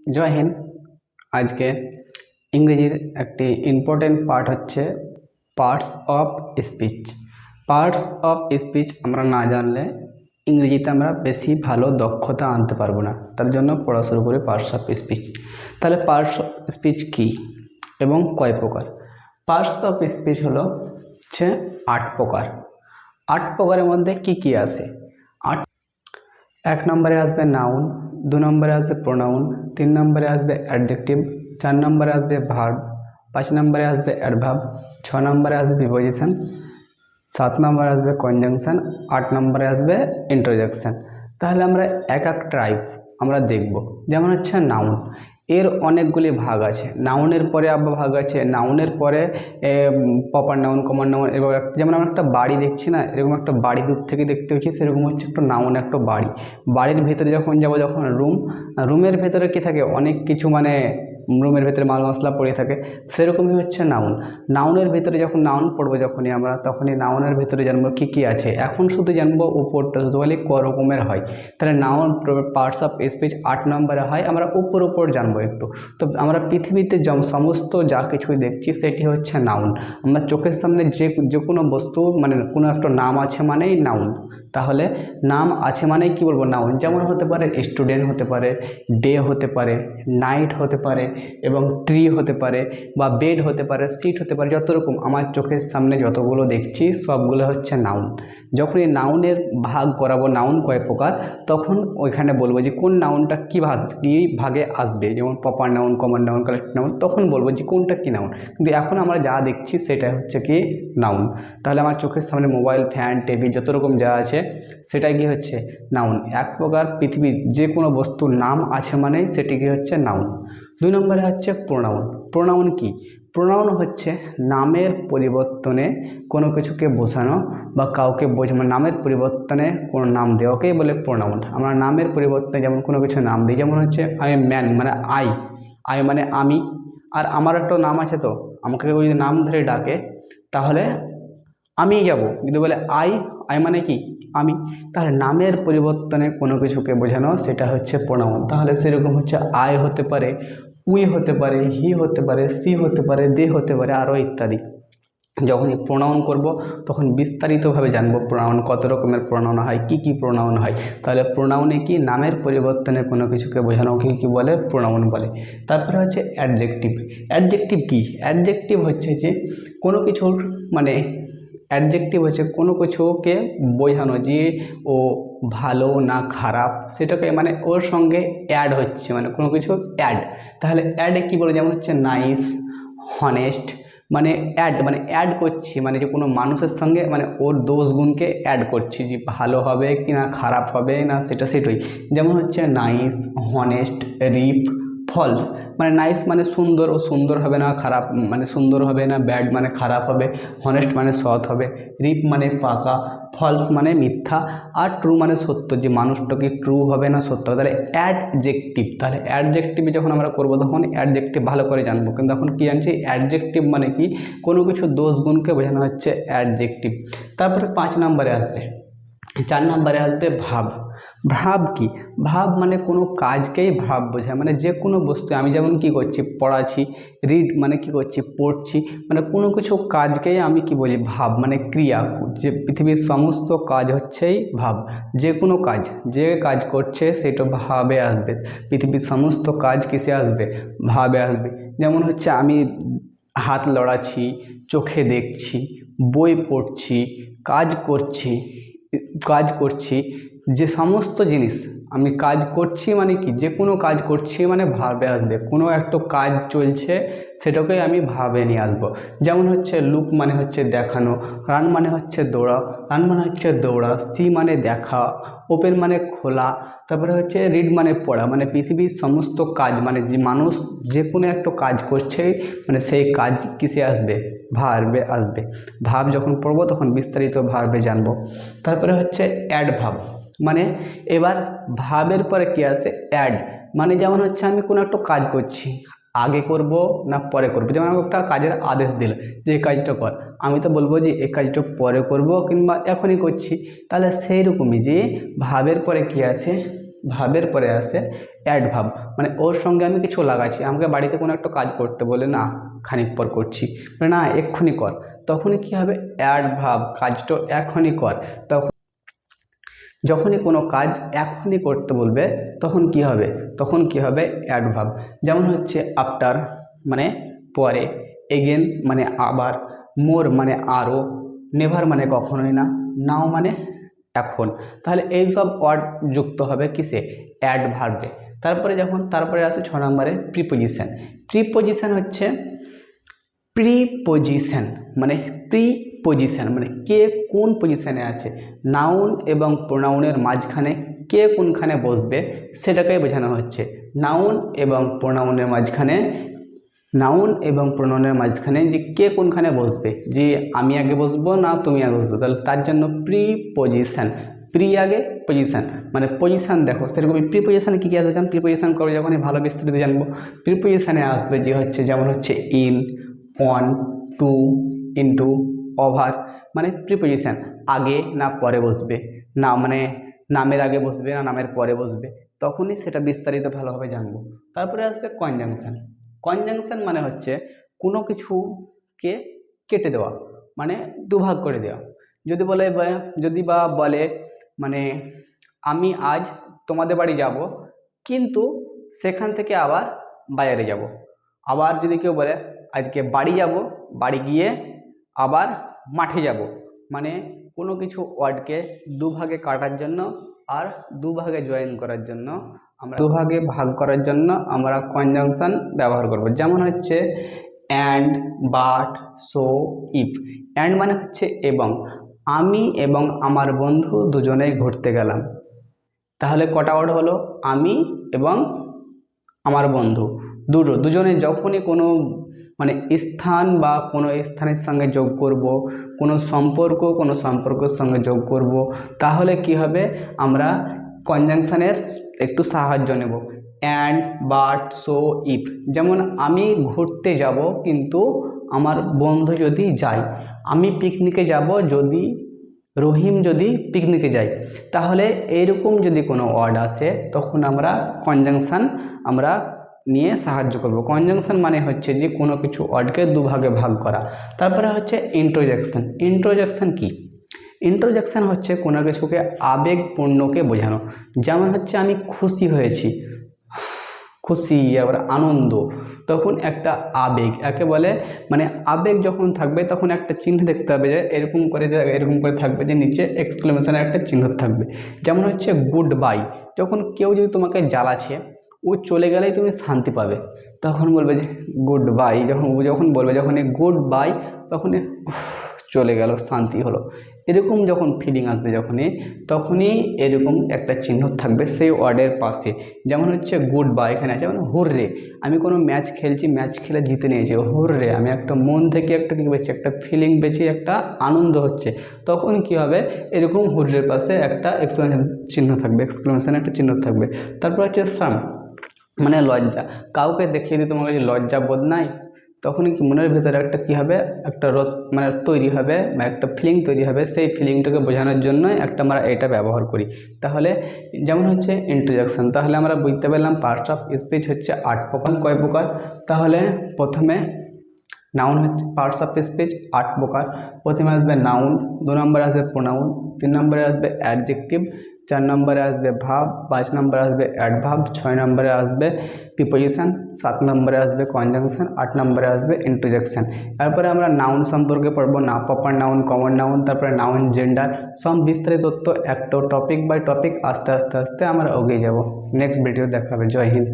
জয় হিন্দ। আজকে ইংরেজির একটি ইম্পর্টেন্ট পার্ট হচ্ছে parts of speech. Parts of speech আমরা না জানলে ইংরেজিতে আমরা বেশি ভালো দক্ষতা আনতে পারবো না, তার জন্য পড়া শুরু করি পার্টস অফ স্পিচ। তাহলে পার্টস অফ স্পিচ কী এবং কয় প্রকার? পার্টস অফ স্পিচ হচ্ছে 8 প্রকার। 8 প্রকারের মধ্যে কি কি আসে? 1 নম্বরে আসবে নাউন, 2 নম্বরে আসবে প্রোনাউন, 3 নম্বরে আসবে অ্যাডজেক্টিভ, 4 নম্বরে আসবে ভার্ব, 5 নম্বরে আসবে অ্যাডভার্ব, 6 নম্বরে আসবে প্রিপোজিশন, 7 নম্বরে আসবে কনজাংশন, 8 নম্বরে আসবে ইন্টারজেকশন। তাহলে আমরা এক টাইপ আমরা দেখব। যেমন হচ্ছে নাউন, এর অনেকগুলি ভাগ আছে। নাউনের পরে আবার ভাগ আছে, নাউনের পরে প্রপার নাউন, কমন নাউন। এবার যেমন আমরা একটা বাড়ি দেখছি না, এরকম একটা বাড়ি দূর থেকে দেখতে পাচ্ছি, সেরকম হচ্ছে একটা নাউন, একটা বাড়ি। বাড়ির ভেতরে যখন যাব, যখন রুমের ভেতরে কি থাকে, অনেক কিছু মানে রুমের ভেতরে মাল মশলা পড়ে থাকে, সেরকমই হচ্ছে নাউন। নাউনের ভেতরে যখন নাউন পড়বো যখনই আমরা, তখনই নাউনের ভেতরে জানবো কি কি আছে। এখন শুধু জানবো উপরটা, শুধু বলি ক রকমের হয়। তাহলে নাউন পার্টস অফ স্পিচ 8 নম্বরে হয়। আমরা উপর জানবো একটু। তো আমরা পৃথিবীতে সমস্ত যা কিছুই দেখছি সেটি হচ্ছে নাউন। আমরা চোখের সামনে যে কোনো বস্তু মানে কোনো একটা নাম আছে মানেই নাউন। তাহলে নাম আছে মানেই কি বলবো? নাউন। যেমন হতে পারে স্টুডেন্ট, হতে পারে ডে, হতে পারে নাইট, হতে পারে এবং ট্রি হতে পারে, বা বেড হতে পারে, সিট হতে পারে। যত রকম আমার চোখের সামনে যতগুলো দেখছি সবগুলো হচ্ছে নাউন। যখনই নাউনের ভাগ করাবো নাউন কয় প্রকার, তখন ওইখানে বলবো যে কোন নাউনটা কী ভাগে আসবে। যেমন proper noun, common noun, collective noun, তখন বলবো যে কোনটা কী নাউন। কিন্তু এখন আমরা যা দেখছি সেটা হচ্ছে কি নাউন। তাহলে আমার চোখের সামনে মোবাইল, ফ্যান, টেবিল যত রকম যা আছে সেটাই কি হচ্ছে নাউন। এক প্রকার পৃথিবীর যে কোনো বস্তুর নাম আছে মানেই সেটি কি হচ্ছে নাউন। 2 নম্বরে হচ্ছে প্রোনাউন। প্রোনাউন কি? প্রোনাউন হচ্ছে নামের পরিবর্তনে কোনো কিছুকে বোঝানো বা কাউকে বোঝানো। নামের পরিবর্তনে কোনো নাম দেওয়াকেই বলে প্রোনাউন। আমরা নামের পরিবর্তনে যেমন কোনো কিছু নাম দিই, যেমন হচ্ছে আই এম ম্যান মানে আই মানে আমি, আর আমার একটা নাম আছে, তো আমাকে ওই নাম ধরে ডাকে তাহলে আমি যাব, কিন্তু বলে আই মানে কি আমি। তাহলে নামের পরিবর্তনে কোনো কিছুকে বোঝানো সেটা হচ্ছে প্রোনাউন। তাহলে সেরকম হচ্ছে আই হতে পারে, উই হতে পারে, হি হতে পারে, সি হতে পারে, দে হতে পারে, আরও ইত্যাদি। যখনই প্রোনাউন করব তখন বিস্তারিতভাবে জানবো প্রোনাউন কত রকমের প্রোনাউন হয়, কি কি প্রোনাউন হয়। তাহলে প্রোনাউনে কি? নামের পরিবর্তনে কোনো কিছুকে বোঝানো কি বলে? প্রোনাউন বলে। তারপরে হচ্ছে অ্যাডজেক্টিভ। অ্যাডজেক্টিভ কি? অ্যাডজেক্টিভ হচ্ছে যে কোনো কিছুর মানে অ্যাডজেক্টিভ হচ্ছে কোনো কিছুকে বোঝানো যে ও ভালো না খারাপ, সেটাকে মানে ওর সঙ্গে অ্যাড হচ্ছে, মানে কোনো কিছু অ্যাড। তাহলে অ্যাডে কী বলে? যেমন হচ্ছে নাইস, হনেস্ট, মানে অ্যাড করছি, মানে যে কোনো মানুষের সঙ্গে মানে ওর দোষ গুণকে অ্যাড করছি, যে ভালো হবে কি না খারাপ হবে না সেটাই। যেমন হচ্ছে নাইস, হনেস্ট, রিপ, ফলস। মানে নাইস মানে সুন্দর, ও সুন্দর হবে না খারাপ, মানে সুন্দর হবে না, ব্যাড মানে খারাপ হবে, হনেস্ট মানে সৎ হবে, রিপ মানে পাকা, ফলস মানে মিথ্যা, আর ট্রু মানে সত্য, যে মানুষটা কি ট্রু হবে না সত্য হবে। তাহলে অ্যাডজেক্টিভ। তাহলে অ্যাডজেক্টিভ যখন আমরা করবো তখন অ্যাডজেক্টিভ ভালো করে জানবো। কিন্তু এখন কি জানছি? অ্যাডজেক্টিভ মানে কি? কোনো কিছু দোষ গুণকে বোঝানো হচ্ছে অ্যাডজেক্টিভ। তারপরে 5 নম্বরে আসবে, 4 নম্বরে আসবে ভাব। ভাব কি? ভাব মানে কোনো কাজকেই ভাব বোঝায়, মানে যে কোনো বস্তু। আমি যেমন কি করছি? পড়াচ্ছি। রিড মানে কি করছি? পড়ছি। মানে কোনো কিছু কাজকেই আমি কি বলি? ভাব মানে ক্রিয়া। যে পৃথিবীর সমস্ত কাজ হচ্ছেই ভাব। যে কোনো কাজ, যে কাজ করছে সেটা ভাবে আসবে। পৃথিবীর সমস্ত কাজ কিসে আসবে? ভাবে আসবে। যেমন হচ্ছে আমি হাত লড়াচ্ছি, চোখে দেখছি, বই পড়ছি, কাজ করছি, যে সমস্ত জিনিস আমি কাজ করছি মানে কি? যে কোনো কাজ করছি মানে ভাবে আসবে। কোনো একটা কাজ চলছে সেটাকেই আমি ভাবে নিয়ে আসবো। যেমন হচ্ছে লুক মানে হচ্ছে দেখানো, রান মানে হচ্ছে দৌড়া, সি মানে দেখা, ওপেন মানে খোলা, তারপরে হচ্ছে রিড মানে পড়া। মানে পৃথিবীর সমস্ত কাজ, মানে যে মানুষ যে কোনো একটা কাজ করছে মানে সেই কাজ কিসে আসবে? ভার্বে আসবে। ভাব যখন পড়বো তখন বিস্তারিত ভার্বে জানবো। তারপরে হচ্ছে অ্যাডভার্ব। মানে এবার ভাবের পরে কি আসে? অ্যাড। মানে যেমন হচ্ছে আমি কোনো একটা কাজ করছি, আগে করব না পরে করব। যেমন আমি একটা কাজের আদেশ দিল যে এই কাজটা কর, আমি তো বলবো যে এই কাজটা পরে করব কিংবা এখনই করছি। তাহলে সেই রকমই যে ভাবের পরে কি আসে? ভাবের পরে আসে অ্যাডভার্ব, মানে ওর সঙ্গে আমি কিছু লাগাচ্ছি। আমাকে বাড়িতে কোনো একটা কাজ করতে বলে, না খানিক পর করছি, বলে না এক্ষুনি কর, তখনই কি হবে অ্যাডভার্ব, কাজটা এখনই কর। তখন যখনই কোনো কাজ এখনই করতে বলবে তখন কি হবে, তখন কি হবে অ্যাডভার্ব। যেমন হচ্ছে আফটার মানে পরে, এগেন মানে আবার, মোর মানে আরও, নেভার মানে কখনোই না, নাও মানে এখন। তাহলে এই সব ওয়ার্ড যুক্ত হবে কিসে, অ্যাডভার্বে। তারপরে আসে 6 নম্বরে প্রিপোজিশন। প্রিপোজিশন হচ্ছে প্রিপোজিশন মানে কে কোন পজিশনে আছে, নাউন এবং প্রোনাউনের মাঝখানে কে কোনখানে বসবে সেটাকেই বোঝানো হচ্ছে। নাউন এবং প্রোনাউনের মাঝখানে যে কে কোনখানে বসবে, যে আমি আগে বসবো না তুমি আগে বসবো, তাহলে তার জন্য প্রিপোজিশন। প্রি আগে পজিশন, মানে পজিশন দেখো সেরকম প্রিপোজিশনে কী কী আসবে, যেমন প্রিপোজিশন করবো যখন ভালো বিস্তারিত জানবো। প্রিপোজিশনে আসবে যে হচ্ছে, যেমন হচ্ছে in, on, to, into, over, মানে প্রিপোজিশন আগে না পরে বসবে, না মানে নামের আগে বসবে না নামের পরে বসবে, তখনই সেটা বিস্তারিত ভালোভাবে জানবো। তারপরে আসবে কনজাংশন। কনজাংশন মানে হচ্ছে কোনো কিছুকে কেটে দেওয়া, মানে দুভাগ করে দেওয়া। যদি বলে মানে আমি আজ তোমাদের বাড়ি যাব, কিন্তু সেখান থেকে আবার বাইরে যাব। আবার যদি কেউ বলে আজকে বাড়ি যাব, বাড়ি গিয়ে আবার মাঠে যাব, মানে কোনো কিছু ওয়ার্ডকে দুভাগে কাটার জন্য আর দুভাগে জয়েন করার জন্য, দুভাগে ভাগ করার জন্য আমরা কনজাংশন ব্যবহার করব। যেমন হচ্ছে and, but, so, if. And মানে হচ্ছে এবং, আমি এবং আমার বন্ধু দুজনেই ঘুরতে গেলাম, তাহলে কটা ওয়ার্ড হলো, আমি এবং আমার বন্ধু দুজনে যখনই কোনো মানে স্থান বা কোনো স্থানের সঙ্গে যোগ করব, কোনো সম্পর্কের সঙ্গে যোগ করব, তাহলে কি হবে, আমরা কনজাংশনের একটু সাহায্য নেব। And, but, so, if. যেমন আমি ঘুরতে যাব কিন্তু আমার বন্ধু যদি যায়, আমি পিকনিকে যাব যদি রহিম পিকনিকে যায়, তাহলে এইরকম যদি কোনো ওয়ার্ড আসে তখন আমরা কনজাংশন নিয়ে সাহায্য করব। কনজাংশন মানে হচ্ছে যে কোনো কিছু ওয়ার্ডকে দুভাগে ভাগ করা। তারপরে হচ্ছে ইন্ট্রোজেকশন। ইন্ট্রোজেকশন কি, ইন্ট্রোজেকশন হচ্ছে কোনো কিছুকে আবেগপূর্ণকে বোঝানো। যেমন হচ্ছে আমি খুশি হয়েছি, খুশি আবার আনন্দ, তখন একটা আবেগ, একে বলে মানে আবেগ যখন থাকবে তখন একটা চিহ্ন দেখতে হবে, যে এরকম করে থাকবে, যে নিচে এক্সক্লেমেশনের একটা চিহ্ন থাকবে। যেমন হচ্ছে গুড বাই, যখন কেউ যদি তোমাকে জ্বালাচ্ছে, ও চলে গেলেই তুমি শান্তি পাবে, তখন বলবে যে গুড বাই। যখন বলবে যখন এই গুড বাই, তখন চলে গেল, শান্তি হলো, এরকম যখন ফিলিং আসবে তখনই এরকম একটা চিহ্ন থাকবে সেই ওয়ার্ডের পাশে। যেমন হচ্ছে গুড বাই, এখানে আছে যেমন হুররে, আমি কোনো ম্যাচ খেলছি, ম্যাচ খেলে জিতে নিয়েছি, হুররে, আমি একটা মন থেকে একটা কী পেয়েছি, একটা ফিলিং পেয়েছি, একটা আনন্দ হচ্ছে, তখন কি হবে, এরকম হুররের পাশে একটা এক্সক্লেমেশন চিহ্ন থাকবে, এক্সক্লেমেশন একটা চিহ্ন থাকবে। তারপর হচ্ছে সাম, মানে লজ্জা, কাউকে দেখিয়ে যদি তোমার কাছে লজ্জা বোধ নাই, তখনই কি মনের ভেতরে একটা কী হবে, একটা মানে তৈরি হবে বা একটা ফিলিং তৈরি হবে, সেই ফিলিংটাকে বোঝানোর জন্য আমরা এটা ব্যবহার করি। তাহলে যেমন হচ্ছে ইন্ট্রোডাকশন, তাহলে আমরা বুঝতে পারলাম পার্টস অফ স্পিচ হচ্ছে 8 প্রকার। কয় প্রকার, তাহলে প্রথমে নাউন হচ্ছে পার্টস অফ স্পিচ 8 প্রকার। প্রথমে আসবে নাউন, 2 নম্বরে আসবে প্রোনাউন, 3 নম্বরে আসবে অ্যাডজেক্টিভ, 4 নম্বরে আসবে ভার্ব, 5 নম্বরে আসবে অ্যাডভার্ব, 6 নম্বরে আসবে প্রিপোজিশন, 7 নম্বরে আসবে কনজাংশন, 8 নম্বরে আসবে ইন্ট্রোজেকশন। তারপরে আমরা নাউন সম্পর্কে পড়বো, না প্রপার নাউন, কমন নাউন, তারপরে নাউন, জেন্ডার, সব বিস্তারিত তথ্য একটা টপিক বাই টপিক আস্তে আস্তে আমরা এগিয়ে যাব। নেক্সট ভিডিও দেখাবে। জয় হিন্দ।